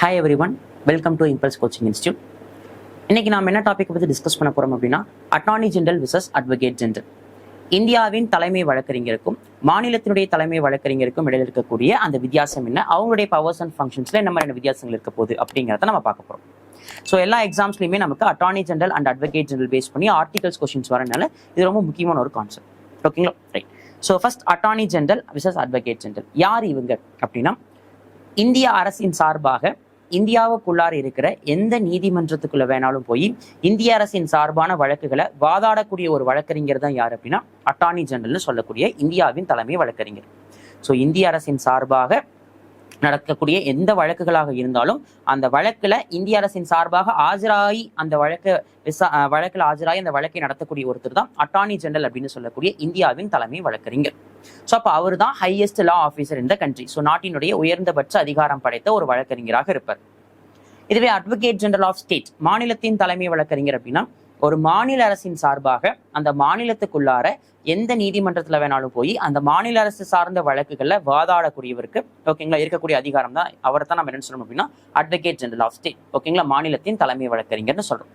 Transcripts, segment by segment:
Hi everyone, welcome to Impulse Coaching Institute. இன்னைக்கு நாம் என்ன டாபிக் பற்றி டிஸ்கஸ் பண்ண போறோம் அப்படின்னா attorney general versus advocate general. இந்தியாவின் தலைமை வழக்கறிஞருக்கும் மாநிலத்தினுடைய தலைமை வழக்கறிஞருக்கும் இடையில் இருக்கக்கூடிய அந்த வித்தியாசம் என்ன, அவங்களுடைய பவர்ஸ் அண்ட் ஃபங்க்ஷன்ஸ்ல என்ன மாதிரியான வித்தியாசங்கள் இருக்க போகுது அப்படிங்கிறத நம்ம பார்க்க போறோம். ஸோ எல்லா எக்ஸாம்ஸ்லையுமே நமக்கு attorney general and advocate general base பண்ணி ஆர்டிகல்ஸ் கொஸ்டின்ஸ் வரனால இது ரொம்ப முக்கியமான ஒரு கான்செப்ட். ஓகேங்களா? Right. So first attorney general versus advocate general. யார் இவங்க அப்படின்னா, இந்திய அரசின் சார்பாக இந்தியாவுக்குள்ளார இருக்கிற எந்த நீதிமன்றத்துக்குள்ள வேணாலும் போய் இந்திய அரசின் சார்பான வழக்குகளை வாதாடக்கூடிய ஒரு வழக்கறிஞர் தான் யார் அப்படின்னா அட்டார்னி ஜெனரல்னு சொல்லக்கூடிய இந்தியாவின் தலைமை வழக்கறிஞர். ஸோ இந்திய அரசின் சார்பாக நடக்கக்கூடிய எந்த வழக்குகளாக இருந்தாலும் அந்த வழக்குல இந்திய அரசின் சார்பாக ஆஜராகி அந்த வழக்கில் ஆஜராகி அந்த வழக்கை நடத்தக்கூடிய ஒருத்தர் தான் அட்டார்னி ஜெனரல் அப்படின்னு சொல்லக்கூடிய இந்தியாவின் தலைமை வழக்கறிஞர். ஸோ அப்போ அவர் தான் ஹையஸ்ட் லா ஆஃபீஸர் இந்த கண்ட்ரி. ஸோ நாட்டினுடைய உயர்ந்தபட்ச அதிகாரம் படைத்த ஒரு வழக்கறிஞராக இருப்பார். இதுவே அட்வொகேட் ஜெனரல் ஆஃப் ஸ்டேட், மாநிலத்தின் தலைமை வழக்கறிஞர் அப்படின்னா ஒரு மாநில அரசின் சார்பாக அந்த மாநிலத்துக்குள்ளார எந்த நீதிமன்றத்துல வேணாலும் போய் அந்த மாநில அரசு சார்ந்த வழக்குகள்ல வாதாடக்கூடியவருக்கு ஓகேங்களா இருக்கக்கூடிய அதிகாரம் தான் அவரை தான் நம்ம என்ன சொல்லணும் அப்படின்னா அட்வொகேட் ஜெனரல் ஆஃப் ஸ்டேட். ஓகேங்களா? மாநிலத்தின் தலைமை வழக்கறிஞர்னு சொல்றோம்.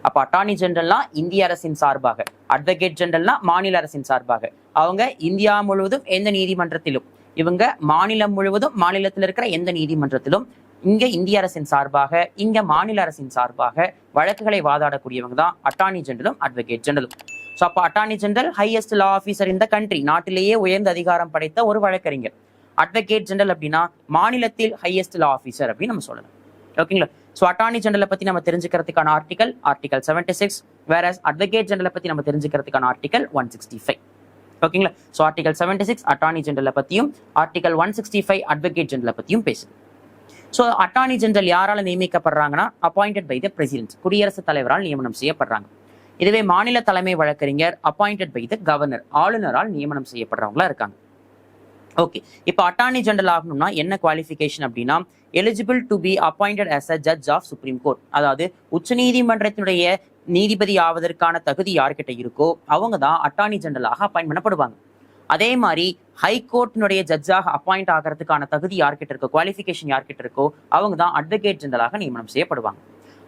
அப்ப அட்டார்னி ஜெனரல்னா இந்திய அரசின் சார்பாக, அட்வொகேட் ஜெனரல்னா மாநில அரசின் சார்பாக. அவங்க இந்தியா முழுவதும் எந்த நீதிமன்றத்திலும், இவங்க மாநிலம் முழுவதும் மாநிலத்தில் இருக்கிற எந்த நீதிமன்றத்திலும் இங்க இந்திய அரசின் சார்பாக இங்க மாநில அரசின் சார்பாக வழக்குகளை வாதாடக்கூடியவங்க தான் அட்டார்னி ஜெனரலும் அட்வொகேட் ஜெனரலும். ஸோ அப்போ அட்டார்னி ஜெனரல் ஹையஸ்ட் லா ஆஃபீஸர் இந்த கண்ட்ரி, நாட்டிலேயே உயர்ந்த அதிகாரம் படைத்த ஒரு வழக்கறிஞர். அட்வொகேட் ஜெனரல் அப்படின்னா மாநிலத்தில் ஹையஸ்ட் லா ஆஃபீஸர் அப்படின்னு நம்ம சொல்லலாம். ஓகேங்களா? ஸோ அட்டார்னி ஜெனரலை பத்தி நம்ம தெரிஞ்சுக்கிறதுக்கான ஆர்டிகல் 76, வேற அட்வொகேட் ஜெனரலை பத்தி நம்ம தெரிஞ்சுக்கிறதுக்கான ஆர்டிகல் 165. ஓகேங்களா? ஸோ ஆர்டிகல் 76 அட்டார்னி ஜெனரலை பத்தியும் ஆர்டிகல் 165 அட்வொகேட் ஜெனரலை பத்தியும் பேசுது. ஸோ அட்டார்னி ஜெனரல் யாரால நியமிக்கப்படுறாங்கன்னா அப்பாயிண்டட் பை த பிரசிடென்ட், குடியரசுத் தலைவரால் நியமனம் செய்யப்படுறாங்க. இதுவே மாநில தலைமை வழக்கறிஞர் அப்பாயிண்டட் பை த கவர்னர், ஆளுநரால் நியமனம் செய்யப்படுறவங்களா இருக்காங்க. ஓகே, இப்போ அட்டார்னி ஜெனரல் ஆகணும்னா என்ன குவாலிஃபிகேஷன் அப்படின்னா eligible to be appointed as a judge of Supreme Court. அதாவது உச்ச நீதிமன்றத்தினுடைய நீதிபதி ஆவதற்கான தகுதி யார்கிட்ட இருக்கோ அவங்க தான் அட்டார்னி ஜெனரலாக அப்பாயிண்ட் பண்ணப்படுவாங்க. அதே மாதிரி ஹைகோர்ட்டினுடைய ஜட்ஜாக அப்பாயிண்ட் ஆகிறதுக்கான தகுதி யார்கிட்ட இருக்கோ, குவாலிஃபிகேஷன் யார்கிட்ட இருக்கோ அவங்க தான் அட்வொகேட் ஜெனரலாக நியமனம் செய்யப்படுவாங்க.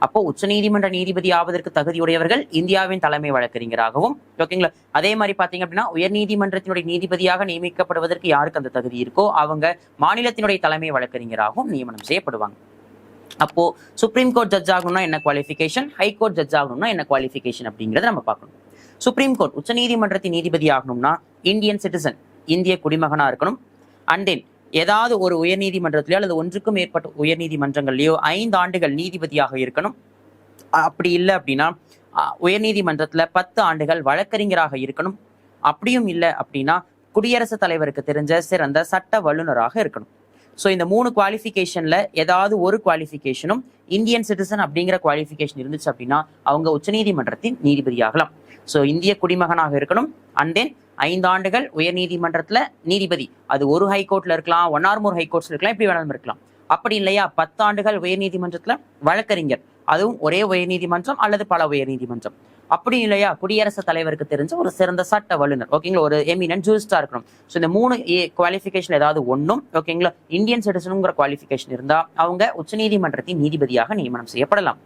அப்போ உச்ச நீதிமன்ற நீதிபதி ஆவதற்கு தகுதியுடையவர்கள் இந்தியாவின் தலைமை வழக்கறிஞராகவும், ஓகேங்களா? அதே மாதிரி பாத்தீங்க அப்படின்னா உயர் நீதிமன்றத்தினுடைய நீதிபதியாக நியமிக்கப்படுவதற்கு யாருக்கு அந்த தகுதி இருக்கோ அவங்க மாநிலத்தினுடைய தலைமை வழக்கறிஞராகவும் நியமனம் செய்யப்படுவாங்க. அப்போ சுப்ரீம் கோர்ட் ஜட்ஜ் ஆகணும்னா என்ன குவாலிஃபிகேஷன், ஹைகோர்ட் ஜட்ஜ் ஆகணும்னா என்ன குவாலிஃபிகேஷன் அப்படிங்கிறத நம்ம பார்க்கணும். சுப்ரீம் கோர்ட் உச்ச நீதிமன்றத்தின் நீதிபதி ஆகணும்னா இந்தியன் சிட்டிசன், இந்திய குடிமகனா இருக்கணும். அண்ட் தென் ஏதாவது ஒரு உயர்நீதிமன்றத்திலேயோ அல்லது ஒன்றுக்கும் மேற்பட்ட உயர்நீதிமன்றங்கள்லயோ 5 ஆண்டுகள் நீதிபதியாக இருக்கணும். அப்படி இல்லை அப்படின்னா உயர்நீதிமன்றத்துல 10 ஆண்டுகள் வழக்கறிஞராக இருக்கணும். அப்படியும் இல்லை அப்படின்னா குடியரசுத் தலைவருக்கு தெரிஞ்ச சிறந்த சட்ட வல்லுநராக இருக்கணும். ஸோ இந்த 3 குவாலிஃபிகேஷன்ல ஏதாவது ஒரு குவாலிஃபிகேஷனும் இந்தியன் சிட்டிசன் அப்படிங்கிற குவாலிஃபிகேஷன் இருந்துச்சு அப்படின்னா அவங்க உச்சநீதிமன்றத்தின் நீதிபதி ஆகலாம். ஸோ இந்திய குடிமகனாக இருக்கணும். அண்ட் தென் 5 ஆண்டுகள் உயர் நீதிமன்றத்துல நீதிபதி, அது ஒரு ஹைகோர்ட்ல இருக்கலாம், 1 or more ஹைகோர்ட்ஸ்ல இருக்கலாம், இப்படி வேணாலும் இருக்கலாம். அப்படி இல்லையா 10 ஆண்டுகள் உயர் நீதிமன்றத்துல வழக்கறிஞர், அதுவும் ஒரே உயர் நீதிமன்றம் அல்லது பல உயர் நீதிமன்றம். அப்படி இல்லையா குடியரசுத் தலைவருக்கு தெரிஞ்ச ஒரு சிறந்த சட்ட வல்லுநர், ஓகேங்களா, ஒரு எமினன்ட் ஜூரிஸ்டா இருக்கணும். ஸோ இந்த 3 குவாலிஃபிகேஷன் ஏதாவது ஒன்றும், ஓகேங்களா, இந்தியன் சிட்டிசனுங்கிற குவாலிஃபிகேஷன் இருந்தா அவங்க உச்சநீதிமன்றத்தின் நீதிபதியாக நியமனம் செய்யப்படலாம்.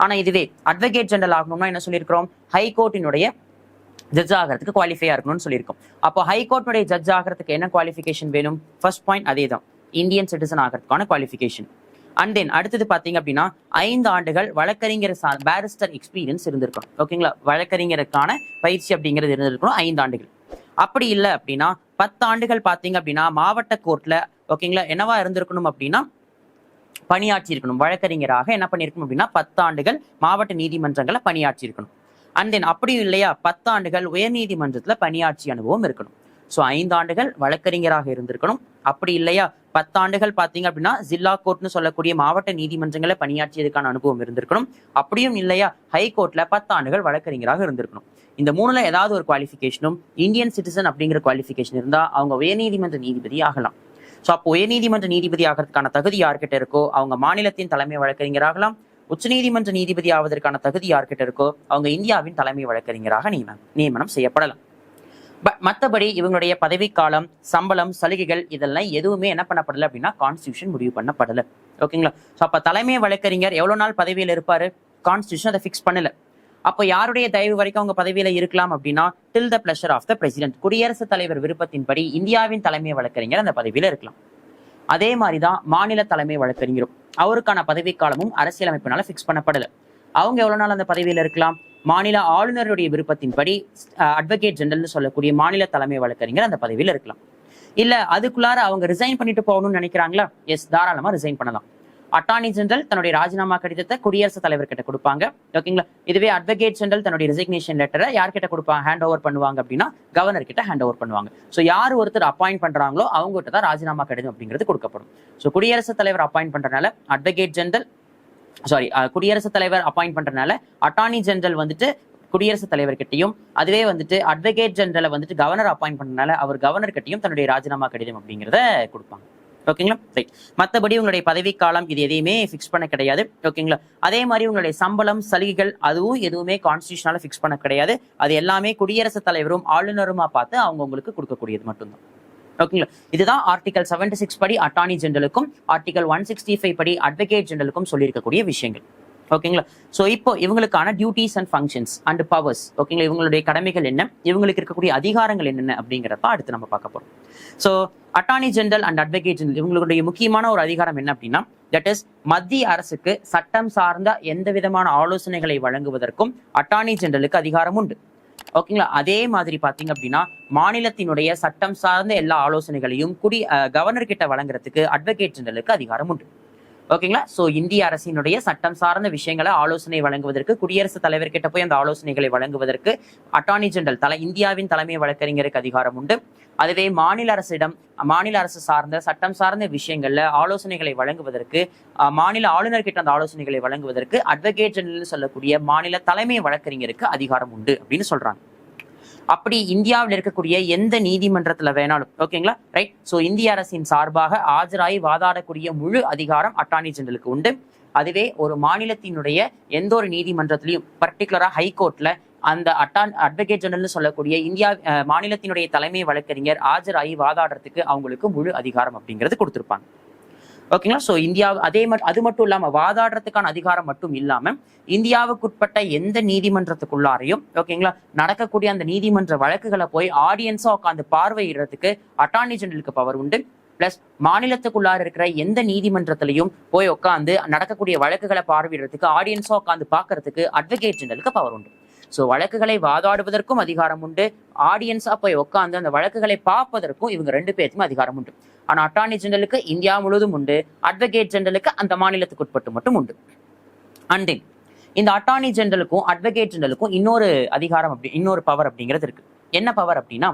ஆனா இதுவே அட்வொகேட் ஜெனரல் ஆகணும்னா என்ன சொல்லியிருக்கிறோம், ஹைகோர்ட்டினுடைய ஜட்ஜ் ஆகிறதுக்கு குவாலிஃபையா இருக்கணும்னு சொல்லியிருக்கோம். அப்போ ஹைகோர்ட்டுடைய ஜட்ஜ் ஆகிறதுக்கு என்ன குவாலிஃபிகேஷன் வேணும்? ஃபர்ஸ்ட் பாயிண்ட் அதே தான், இந்தியன் சிட்டிசன் ஆகிறதுக்கான குவாலிஃபிகேஷன். அண்ட் தென் அடுத்தது பாத்தீங்க அப்படின்னா 5 ஆண்டுகள் வழக்கறிஞர் பேரிஸ்டர் எக்ஸ்பீரியன்ஸ் இருந்திருக்கும். ஓகேங்களா? வழக்கறிஞருக்கான பயிற்சி அப்படிங்கிறது இருந்திருக்கணும் 5 ஆண்டுகள். அப்படி இல்லை அப்படின்னா 10 ஆண்டுகள் பாத்தீங்க அப்படின்னா மாவட்ட கோர்ட்ல, ஓகேங்களா, என்னவா இருந்திருக்கணும் அப்படின்னா பணியாற்றி இருக்கணும். வழக்கறிஞராக என்ன பண்ணிருக்கணும் அப்படின்னா 10 ஆண்டுகள் மாவட்ட நீதிமன்றங்களை பணியாற்றி இருக்கணும். அண்ட் தென் அப்படியும் இல்லையா 10 ஆண்டுகள் உயர் நீதிமன்றத்துல பணியாட்சி அனுபவம் இருக்கணும். ஸோ 5 ஆண்டுகள் வழக்கறிஞராக இருந்திருக்கணும். அப்படி இல்லையா 10 ஆண்டுகள் பாத்தீங்க அப்படின்னா ஜில்லா கோர்ட்னு சொல்லக்கூடிய மாவட்ட நீதிமன்றங்களை பணியாற்றியதுக்கான அனுபவம் இருந்திருக்கணும். அப்படியும் இல்லையா ஹைகோர்ட்ல 10 ஆண்டுகள் வழக்கறிஞராக இருந்திருக்கணும். இந்த 3ல ஏதாவது ஒரு குவாலிஃபிகேஷனும் இந்தியன் சிட்டிசன் அப்படிங்கிற குவாலிஃபிகேஷன் இருந்தா அவங்க உயர்நீதிமன்ற நீதிபதி ஆகலாம். ஸோ அப்போ உயர்நீதிமன்ற நீதிபதி ஆகிறதுக்கான தகுதி யார்கிட்ட இருக்கோ அவங்க மாநிலத்தின் தலைமை வழக்கறிஞராகலாம். உச்சநீதிமன்ற நீதிபதி ஆவதற்கான தகுதி யார்கிட்ட இருக்கோ அவங்க இந்தியாவின் தலைமை வழக்கறிஞராக நியமனம் செய்யப்படலாம். மற்றபடி இவங்களுடைய பதவிக்காலம், சம்பளம், சலுகைகள் இதெல்லாம் எதுவுமே என்ன பண்ணப்படலை அப்படின்னா கான்ஸ்டியூஷன் முடிவு பண்ணப்படலை. ஓகேங்களா. ஸோ அப்ப தலைமை வழக்கறிஞர் எவ்வளவு நாள் பதவியில் இருப்பாரு? கான்ஸ்டியூஷன் அதை ஃபிக்ஸ் பண்ணல. அப்போ யாருடைய தயவு வரைக்கும் அவங்க பதவியில இருக்கலாம் அப்படின்னா till the pleasure of the president, குடியரசுத் தலைவர் விருப்பத்தின்படி இந்தியாவின் தலைமை வழக்கறிஞர் அந்த பதவியில இருக்கலாம். அதே மாதிரிதான் மாநில தலைமை வழக்கறிஞரும் அவருக்கான பதவி காலமும் அரசியலமைப்பினால பிக்ஸ் பண்ணப்படல. அவங்க எவ்வளவு நாள் அந்த பதவியில இருக்கலாம்? மாநில ஆளுநருடைய விருப்பத்தின்படி அட்வொகேட் ஜெனரல்னு சொல்லக்கூடிய மாநில தலைமை வழக்கறிஞர் அந்த பதவியில இருக்கலாம். இல்ல அதுக்குள்ளார அவங்க ரிசைன் பண்ணிட்டு போகணும்னு நினைக்கிறாங்களா? எஸ், தாராளமா ரிசைன் பண்ணலாம். அட்டார்னி ஜெனரல் தன்னுடைய ராஜினாமா கடிதத்தை குடியரசுத் தலைவர் கிட்ட கொடுப்பாங்க. ஓகேங்களா. இதுவே அட்வொகேட் ஜெனரல் தன்னுடைய ரிசிக்னேஷன் லெட்டரை யார்கிட்ட கொடுப்பாங்க? ஹேண்ட் ஓவர் பண்ணுவாங்க அப்படின்னா கவர்னர் கிட்ட ஹேண்ட் ஓவர் பண்ணுவாங்க. ஸோ யார் ஒருத்தர் அப்பாயிண்ட் பண்றாங்களோ அவங்க கிட்ட தான் ராஜினாமா கடிதம் அப்படிங்கிறது கொடுக்கப்படும். ஸோ குடியரசுத் தலைவர் அப்பாயிண்ட் பண்றதுனால அட்வொகேட் ஜெனரல் குடியரசுத் தலைவர் அப்பாயிண்ட் பண்றதுனால அட்டார்னி ஜெனரல் வந்துட்டு குடியரசுத் தலைவர்கிட்டையும், அதுவே வந்துட்டு அட்வொகேட் ஜெனரலை வந்துட்டு கவர்னர் அப்பாயிண்ட் பண்றதுனால அவர் கவர்னர் கிட்டையும் தன்னுடைய ராஜினாமா கடிதம் அப்படிங்கிறத கொடுப்பாங்க. ஓகேங்களா. ரைட். மற்றபடி உங்களுடைய பதவி காலம் இது எதையுமே ஃபிக்ஸ் பண்ண கிடையாது. ஓகேங்களா. அதே மாதிரி உங்களுடைய சம்பளம் சலுகைகள் அதுவும் எதுவுமே கான்ஸ்டியூஷனால ஃபிக்ஸ் பண்ண கிடையாது. அது எல்லாமே குடியரசுத் தலைவரும் ஆளுநருமா பார்த்து அவங்க உங்களுக்கு கொடுக்கக்கூடியது மட்டும்தான். ஓகேங்களா. இதுதான் ஆர்டிகல் 76 படி அட்டார்னி ஜெனரலுக்கும் ஆர்டிகல் 165 படி அட்வொகேட் ஜெனரலுக்கும் சொல்லியிருக்கக்கூடிய விஷயங்கள். ஓகேங்களா. ஸோ இப்போ இவங்களுக்கான duties and functions and powers, ஓகேங்களா, இவங்களுடைய கடமைகள் என்ன, இவங்களுக்கு இருக்கக்கூடிய அதிகாரங்கள் என்னென்ன அப்படிங்கிறத அடுத்து நம்ம பார்க்க போறோம். So attorney general and advocate general இவங்களுடைய முக்கியமான ஒரு அதிகாரம் என்ன அப்படின்னா, தட் இஸ் மத்திய அரசுக்கு சட்டம் சார்ந்த எந்த விதமான ஆலோசனைகளை வழங்குவதற்கும் அட்டார்னி ஜெனரலுக்கு அதிகாரம் உண்டு. ஓகேங்களா. அதே மாதிரி பாத்தீங்க அப்படின்னா மாநிலத்தினுடைய சட்டம் சார்ந்த எல்லா ஆலோசனைகளையும் கவர்னர் கிட்ட வழங்குறதுக்கு அட்வொகேட் ஜெனரலுக்கு அதிகாரம் உண்டு. ஓகேங்களா. சோ இந்திய அரசினுடைய சட்டம் சார்ந்த விஷயங்களை ஆலோசனை வழங்குவதற்கு, குடியரசுத் தலைவர் கிட்ட போய் அந்த ஆலோசனைகளை வழங்குவதற்கு அட்டார்னி ஜெனரல் இந்தியாவின் தலைமை வழக்கறிஞருக்கு அதிகாரம் உண்டு. அதுவே மாநில அரசு சார்ந்த சட்டம் சார்ந்த விஷயங்கள்ல ஆலோசனைகளை வழங்குவதற்கு, மாநில ஆளுநர் கிட்ட அந்த ஆலோசனைகளை வழங்குவதற்கு அட்வொகேட் ஜெனரல் சொல்லக்கூடிய மாநில தலைமை வழக்கறிஞருக்கு அதிகாரம் உண்டு அப்படின்னு சொல்றாங்க. அப்படி இந்தியாவில் இருக்கக்கூடிய எந்த நீதிமன்றத்துல வேணாலும், ஓகேங்களா, ரைட். சோ இந்திய அரசின் சார்பாக ஆஜராகி வாதாடக்கூடிய முழு அதிகாரம் அட்டார்னி ஜெனரலுக்கு உண்டு. அதுவே ஒரு மாநிலத்தினுடைய எந்த ஒரு நீதிமன்றத்திலையும், பர்டிகுலரா ஹைகோர்ட்ல அந்த அட்வொகேட் ஜெனரல்னு சொல்லக்கூடிய மாநிலத்தினுடைய தலைமை வழக்கறிஞர் ஆஜராகி வாதாடுறதுக்கு அவங்களுக்கு முழு அதிகாரம் அப்படிங்கிறது கொடுத்திருப்பாங்க. ஓகேங்களா. சோ இந்தியா அது மட்டும் இல்லாம வாதாடுறதுக்கான அதிகாரம் மட்டும் இல்லாம இந்தியாவுக்குட்பட்ட எந்த நீதிமன்றத்துக்குள்ளாரையும், ஓகேங்களா, நடக்கக்கூடிய அந்த நீதிமன்ற வழக்குகளை போய் ஆடியன்ஸா உட்காந்து பார்வையிடுறதுக்கு அட்டார்னி ஜெனரலுக்கு பவர் உண்டு. பிளஸ் மாநிலத்துக்குள்ளார இருக்கிற எந்த நீதிமன்றத்திலையும் போய் உட்காந்து நடக்கக்கூடிய வழக்குகளை பார்வையிடுறதுக்கு ஆடியன்ஸா உட்காந்து பாக்குறதுக்கு அட்வொகேட் ஜெனரலுக்கு பவர் உண்டு. சோ வழக்குகளை வாதாடுவதற்கும் அதிகாரம் உண்டு, ஆடியன்ஸா போய் உட்காந்து அந்த வழக்குகளை பார்ப்பதற்கும் இவங்க ரெண்டு பேருக்குமே அதிகாரம் உண்டு. ஆனா அட்டார்னி ஜெனரலுக்கு இந்தியா முழுவதும் உண்டு, அட்வொகேட் ஜெனரலுக்கு அந்த மாநிலத்துக்கு உட்பட்டு மட்டும் உண்டு. அண்ட் தென் இந்த அட்டார்னி ஜெனரலுக்கும் அட்வொகேட் ஜெனரலுக்கும் இன்னொரு பவர் அப்படிங்கிறது இருக்கு. என்ன பவர் அப்படின்னா,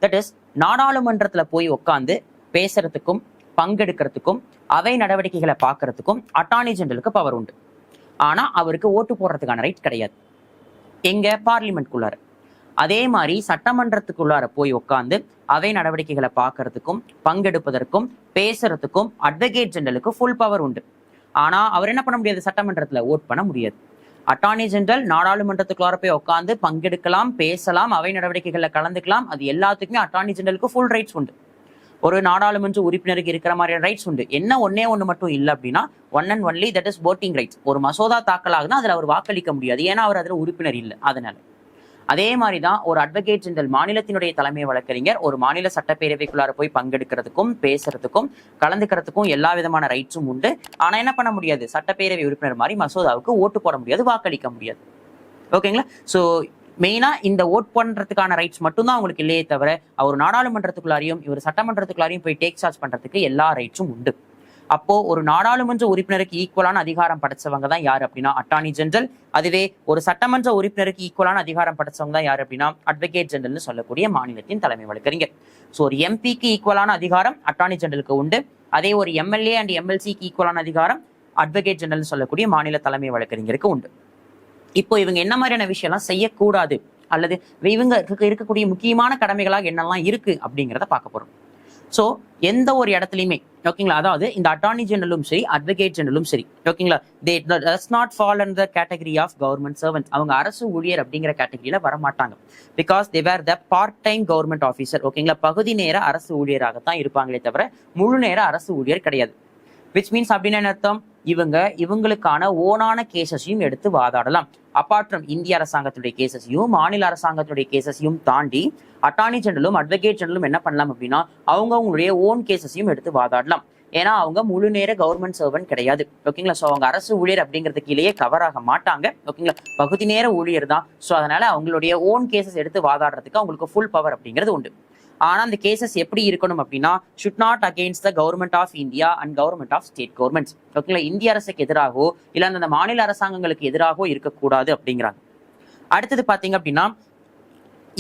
தட் இஸ் நாடாளுமன்றத்துல போய் உட்காந்து பேசுறதுக்கும் பங்கெடுக்கிறதுக்கும் அவை நடவடிக்கைகளை பார்க்கறதுக்கும் அட்டார்னி ஜெனரலுக்கு பவர் உண்டு. ஆனா அவருக்கு ஓட்டு போடுறதுக்கான ரைட் கிடையாது எங்க பார்லிமெண்ட்குள்ளார. அதே மாதிரி சட்டமன்றத்துக்குள்ளார போய் உட்காந்து அவை நடவடிக்கைகளை பார்க்கறதுக்கும் பங்கெடுப்பதற்கும் பேசுறதுக்கும் அட்வொகேட் ஜெனரலுக்கு ஃபுல் பவர் உண்டு. ஆனா அவர் என்ன பண்ண முடியாது? சட்டமன்றத்துல ஓட் பண்ண முடியாது. அட்டார்னி ஜெனரல் நாடாளுமன்றத்துக்குள்ளார போய் உட்காந்து பங்கெடுக்கலாம், பேசலாம், அவை நடவடிக்கைகள்ல கலந்துக்கலாம். அது எல்லாத்துக்குமே அட்டார்னி ஜெனரலுக்கு ஃபுல் ரைட்ஸ் உண்டு. ஒரு நாடாளுமன்ற உறுப்பினருக்கு இருக்கிற மாதிரியான ரைட்ஸ் உண்டு. என்ன ஒண்ணு மட்டும் இல்லை அப்படின்னா, one and only that is voting rights. ஒரு மசோதா தாக்கல் ஆகுதுன்னா அதுல அவர் வாக்களிக்க முடியாது, ஏன்னா அவர் அதுல உறுப்பினர் இல்லை. அதனால அதே மாதிரிதான் ஒரு அட்வொகேட் ஜெனரல் மாநிலத்தினுடைய தலைமை வழக்கறிஞர் ஒரு மாநில சட்டப்பேரவைக்குள்ளார போய் பங்கெடுக்கிறதுக்கும் பேசுறதுக்கும் கலந்துக்கிறதுக்கும் எல்லா விதமான ரைட்ஸும் உண்டு. ஆனா என்ன பண்ண முடியாது? சட்டப்பேரவை உறுப்பினர் மாதிரி மசோதாவுக்கு ஓட்டு போட முடியாது, வாக்களிக்க முடியாது. ஓகேங்களா. சோ மெயினா இந்த ஓட் பண்றதுக்கான ரைட்ஸ் மட்டும்தான் அவங்களுக்கு இல்லையே தவிர அவர் நாடாளுமன்றத்துக்குள்ளாரையும் இவர் சட்டமன்றத்துக்குள்ளாரையும் போய் டேக் சார்ஜ் பண்றதுக்கு எல்லா ரைட்ஸும் உண்டு. அப்போ ஒரு நாடாளுமன்ற உறுப்பினருக்கு ஈக்குவலான அதிகாரம் படைச்சவங்க தான் யாரு அப்படின்னா அட்டார்னி ஜெனரல். அதுவே ஒரு சட்டமன்ற உறுப்பினருக்கு ஈக்குவலான அதிகாரம் படைச்சவங்க தான் யாரு அப்படின்னா அட்வொகேட் ஜெனரல்னு சொல்லக்கூடிய மாநிலத்தின் தலைமை வழக்கறிஞர். ஸோ ஒரு எம்பிக்கு ஈக்குவலான அதிகாரம் அட்டார்னி ஜெனரலுக்கு உண்டு. அதே ஒரு எம்எல்ஏ அண்ட் எம்எல்சிக்கு ஈக்குவலான அதிகாரம் அட்வொகேட் ஜெனரல் சொல்லக்கூடிய மாநில தலைமை வழக்கறிஞருக்கு உண்டு. இப்போ இவங்க என்ன மாதிரியான விஷயம்லாம் செய்யக்கூடாது அல்லது இவங்க இருக்கக்கூடிய முக்கியமான கடமைகளாக என்னெல்லாம் இருக்கு அப்படிங்கிறத பார்க்க போறோம். ஸோ எந்த ஒரு இடத்துலையுமே, ஓகேங்களா, அதாவது இந்த அட்டார்னி ஜெனரலும் சரி அட்வொகேட் ஜெனரலும் சரி, ஓகேங்களா, they does not fall under the category of government servant. அவங்க அரசு ஊழியர் அப்படிங்கிற கேட்டகரியில வர மாட்டாங்க. Because they were the part time government officer. ஓகேங்களா, பகுதி நேர அரசு ஊழியராகத்தான் இருப்பாங்களே தவிர முழு நேர அரசு ஊழியர் கிடையாது. விச் மீன்ஸ் அப்படின்னு என்ன அர்த்தம், இவங்களுக்கான ஓனான கேசஸையும் எடுத்து வாதாடலாம். அப்பார்ட் ஃப்ரம் இந்திய அரசாங்கத்துடைய கேசஸையும் மாநில அரசாங்கத்துடைய கேசஸையும் தாண்டி அட்டார்னி ஜெனரலும் அட்வொகேட் ஜெனரலும் என்ன பண்ணலாம் அப்படின்னா அவங்களுடைய ஓன் கேசஸையும் எடுத்து வாதாடலாம். ஏன்னா அவங்க முழு நேர கவர்மெண்ட் சர்வன்ட் கிடையாது. ஓகேங்களா. ஸோ அவங்க அரசு ஊழியர் அப்படிங்கிறது கீழேயே கவர் ஆக மாட்டாங்க. ஓகேங்களா. பகுதி நேர ஊழியர் தான். ஸோ அதனால அவங்களுடைய ஓன் கேசஸ் எடுத்து வாதாடுறதுக்கு அவங்களுக்கு ஃபுல் பவர் அப்படிங்கிறது உண்டு. ஆனா அந்த கேசஸ் எப்படி இருக்கணும் அப்படின்னா should not against the government of India and government of state governments. ஓகேங்களா. இந்திய அரசுக்கு எதிராகவோ இல்ல அந்த மாநில அரசாங்கங்களுக்கு எதிராகவோ இருக்கக்கூடாது அப்படிங்கிறாங்க. அடுத்தது பாத்தீங்க அப்படின்னா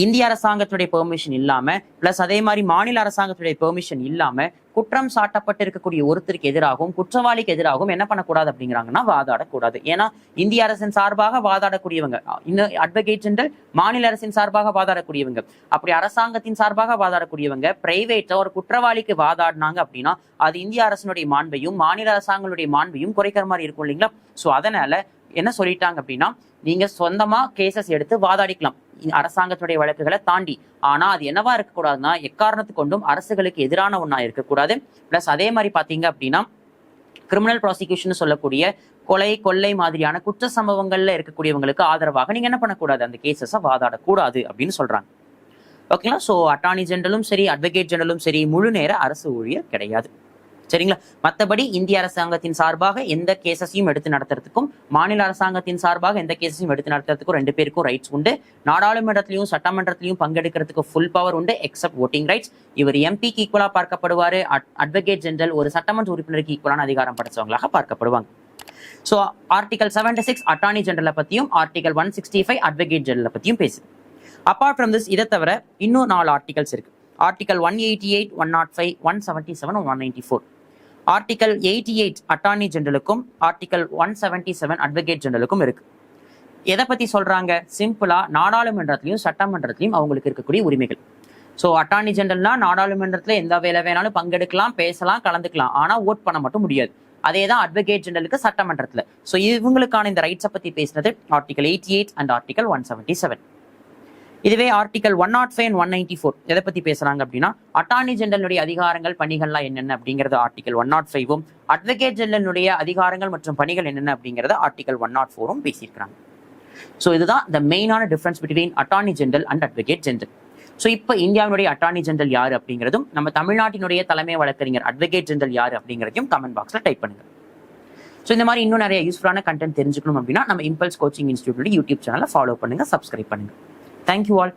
இந்திய அரசாங்கத்துடைய பெர்மிஷன் இல்லாம பிளஸ் அதே மாதிரி மாநில அரசாங்கத்துடைய பெர்மிஷன் இல்லாம குற்றம் சாட்டப்பட்டு இருக்கக்கூடிய ஒருத்தருக்கு எதிராகவும் குற்றவாளிக்கு எதிராகவும் என்ன பண்ணக்கூடாது அப்படிங்கிறாங்கன்னா வாதாடக்கூடாது. ஏன்னா இந்திய அரசின் சார்பாக வாதாடக்கூடியவங்க, இன்னும் அட்வொகேட் ஜெனரல் மாநில அரசின் சார்பாக வாதாடக்கூடியவங்க, அப்படி அரசாங்கத்தின் சார்பாக வாதாடக்கூடியவங்க பிரைவேட்டா ஒரு குற்றவாளிக்கு வாதாடினாங்க அப்படின்னா அது இந்திய அரசினுடைய மாண்பையும் மாநில அரசாங்களுடைய மாண்பையும் குறைக்கிற மாதிரி இருக்கும் இல்லைங்களா. ஸோ அதனால என்ன சொல்லிட்டாங்க அப்படின்னா நீங்க சொந்தமா கேசஸ் எடுத்து வாதாடிக்கலாம் அரசாங்கத்துடைய வழக்குகளை தாண்டி. ஆனா அது என்னவா இருக்கக்கூடாதுன்னா எக்காரணத்து கொண்டும் அரசுகளுக்கு எதிரான ஒண்ணா இருக்கக்கூடாது. பிளஸ் அதே மாதிரி பாத்தீங்க அப்படின்னா கிரிமினல் ப்ராசிக்யூஷன் சொல்லக்கூடிய கொலை கொள்ளை மாதிரியான குற்ற சம்பவங்கள்ல இருக்கக்கூடியவங்களுக்கு ஆதரவாக நீங்க என்ன பண்ணக்கூடாது, அந்த கேசஸை வாதாடக்கூடாது அப்படின்னு சொல்றாங்க. ஓகேங்களா. ஸோ அட்டார்னி ஜெனரலும் சரி அட்வொகேட் ஜெனரலும் சரி முழு நேர அரசு ஊழியர் கிடையாது. சரிங்களா. மற்றபடி இந்திய அரசாங்கத்தின் சார்பாக எந்த கேசஸையும் எடுத்து நடத்துறதுக்கும் மாநில அரசாங்கத்தின் சார்பாக எந்த கேசஸையும் எடுத்து நடத்துறதுக்கும் ரெண்டு பேருக்கும் ரைட்ஸ் உண்டு. நாடாளுமன்றத்திலையும் சட்டமன்றத்திலையும் பங்கெடுக்கிறதுக்கு ஃபுல் பவர் உண்டு எக்ஸப்ட் ஓட்டிங் ரைட்ஸ். இவர் எம்பிக்கு ஈக்குவலா பார்க்கப்படுவாரு. அட்வொகேட் ஜெனரல் ஒரு சட்டமன்ற உறுப்பினருக்கு ஈக்குவலான அதிகாரம் படைச்சவங்களாக பார்க்கப்படுவாங்க. ஸோ ஆர்டிகல் 76 அட்டார்னி ஜெனரலை பத்தியும் ஆர்டிகல் 165 அட்வொகேட் ஜெனரலை பத்தியும் பேசுது. அப்பார்ட் ஃப்ரம் திஸ் இதை தவிர இன்னும் 4 ஆர்டிகல்ஸ் இருக்கு. ஆர்டிகல் 188, 105, 177, 194. ஆர்டிகல் 88 அட்டார்னி ஜெனரலுக்கும் ஆர்டிகல் 177 அட்வொகேட் ஜெனரலுக்கும் இருக்கு. எதை பத்தி சொல்றாங்க, சிம்பிளா நாடாளுமன்றத்திலையும் சட்டமன்றத்திலையும் அவங்களுக்கு இருக்கக்கூடிய உரிமைகள். ஸோ அட்டார்னி ஜெனரல்னா நாடாளுமன்றத்துல எந்த வேலை வேணாலும் பங்கெடுக்கலாம், பேசலாம், கலந்துக்கலாம், ஆனா ஓட் பண்ண மட்டும் முடியாது. அதேதான் அட்வொகேட் ஜெனரலுக்கு சட்டமன்றத்துல. ஸோ இவங்களுக்கான இந்த ரைட்ஸை பத்தி பேசினது ஆர்டிகல் 88 அண்ட் ஆர்டிகல் 177. இதுவே ஆர்டிகல் 105 and 194 எதை பத்தி பேசுறாங்க அப்படின்னா அட்டார்னி ஜெனரலுடைய அதிகாரங்கள் பணிகள்லாம் என்னென்ன அப்படிங்கறது ஆர்டிகல் 105 அட்வொகேட் ஜெனரலுடைய அதிகாரங்கள் மற்றும் பணிகள் என்னென்ன அப்படிங்கறத ஆர்டிகல் 104 பேசியிருக்காங்க. ஸோ இதுதான் இந்த மெயினான difference between attorney general and advocate general. So இப்போ இந்தியாவினுடைய அட்டார்னி ஜெனரல் யாரு அப்படிங்கிறதும் நம்ம தமிழ்நாட்டினுடைய தலைமை வழக்கறிஞர் அட்வொகேட் ஜெனரல் யாரு அப்படிங்கிறதையும் கமெண்ட் பாக்ஸ்ல டைப் பண்ணுங்க. ஸோ இந்த மாதிரி இன்னும் நிறைய யூஸ்ஃபுல்லான கண்டென்ட் தெரிஞ்சுக்கணும் அப்படின்னா நம்ம இம்பல்ஸ் கோச்சிங் இன்ஸ்டியூட் யூடியூப் சேனலை ஃபாலோ பண்ணுங்க, சப்ஸ்கிரைப் பண்ணுங்க. Thank you all.